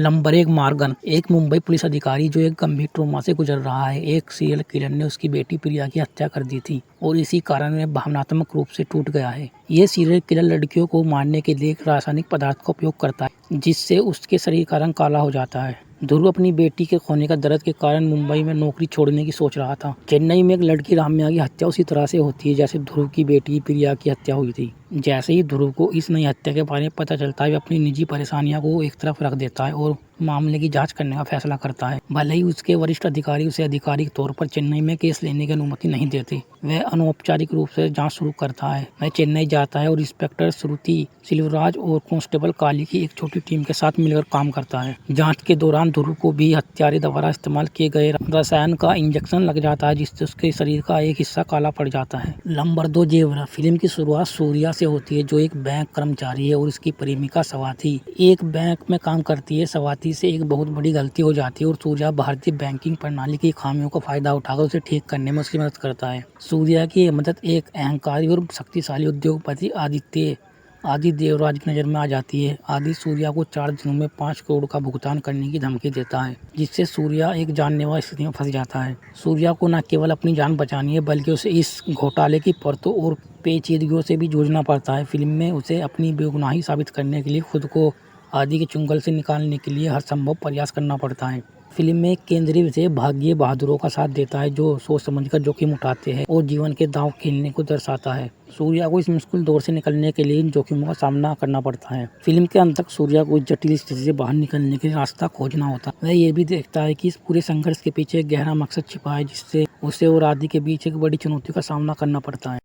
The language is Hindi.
Number 1 Morgan. एक मुंबई पुलिस अधिकारी जो एक गंभीर ट्रॉमा से गुजर रहा है। एक सीरियल किलर ने उसकी बेटी प्रिया की हत्या कर दी थी और इसी कारण वह भावनात्मक रूप से टूट गया है। ये सीरियल किलर लड़कियों को मारने के लिए एक रासायनिक पदार्थ का उपयोग करता है जिससे उसके शरीर का रंग काला हो जाता है। ध्रुव अपनी बेटी के खोने का दर्द के कारण मुंबई में नौकरी छोड़ने की सोच रहा था। चेन्नई में एक लड़की राम्या की हत्या उसी तरह से होती है जैसे ध्रुव की बेटी प्रिया की हत्या हुई थी। जैसे ही ध्रुव को इस नई हत्या के बारे में पता चलता है, वह अपनी निजी परेशानियों को एक तरफ रख देता है और मामले की जांच करने का फैसला करता है। भले ही उसके वरिष्ठ अधिकारी उसे आधिकारिक तौर पर चेन्नई में केस लेने की अनुमति नहीं देते, वह अनौपचारिक रूप से जांच शुरू करता है। वह चेन्नई जाता है और इंस्पेक्टर श्रुति सिल्वराज और कांस्टेबल काली की एक छोटी टीम के साथ मिलकर काम करता है। जांच के दौरान ध्रुव को भी हत्यारे द्वारा इस्तेमाल किए गए रसायन का इंजेक्शन लग जाता है जिससे उसके शरीर का एक हिस्सा काला पड़ जाता है। नंबर 2 जेवरा। फिल्म की शुरुआत सूर्या से होती है जो एक बैंक कर्मचारी है और उसकी प्रेमिका स्वाति एक बैंक में काम करती है। स्वाति से एक बहुत बड़ी गलती हो जाती है और सूर्या भारतीय बैंकिंग प्रणाली की खामियों का फायदा उठाकर उसे ठीक करने में उसकी मदद करता है। सूर्या की मदद एक अहंकारी और शक्तिशाली उद्योगपति आदि देवराज की नजर में आ जाती है। आदि सूर्या को 4 दिनों में 5 करोड़ का भुगतान करने की धमकी देता है जिससे सूर्या एक जानलेवा स्थिति में फंस जाता है। सूर्या को न केवल अपनी जान बचानी है बल्कि उसे इस घोटाले की परतों और पेचीदगियों से भी जूझना पड़ता है। फिल्म में उसे अपनी बेगुनाही साबित करने के लिए खुद को आदि के चुंगल से निकालने के लिए हर संभव प्रयास करना पड़ता है। फिल्म में एक केंद्रीय विषय भाग्य बहादुरों का साथ देता है जो सोच समझकर जोखिम उठाते हैं और जीवन के दांव खेलने को दर्शाता है। सूर्या को इस मुश्किल दौर से निकलने के लिए इन जोखिमों का सामना करना पड़ता है। फिल्म के अंत तक सूर्या को इस जटिल स्थिति से बाहर निकलने के लिए रास्ता खोजना होता है। वह ये भी देखता है कि इस पूरे संघर्ष के पीछे एक गहरा मकसद छिपा है जिससे उसे और आदि के बीच एक बड़ी चुनौती का सामना करना पड़ता है।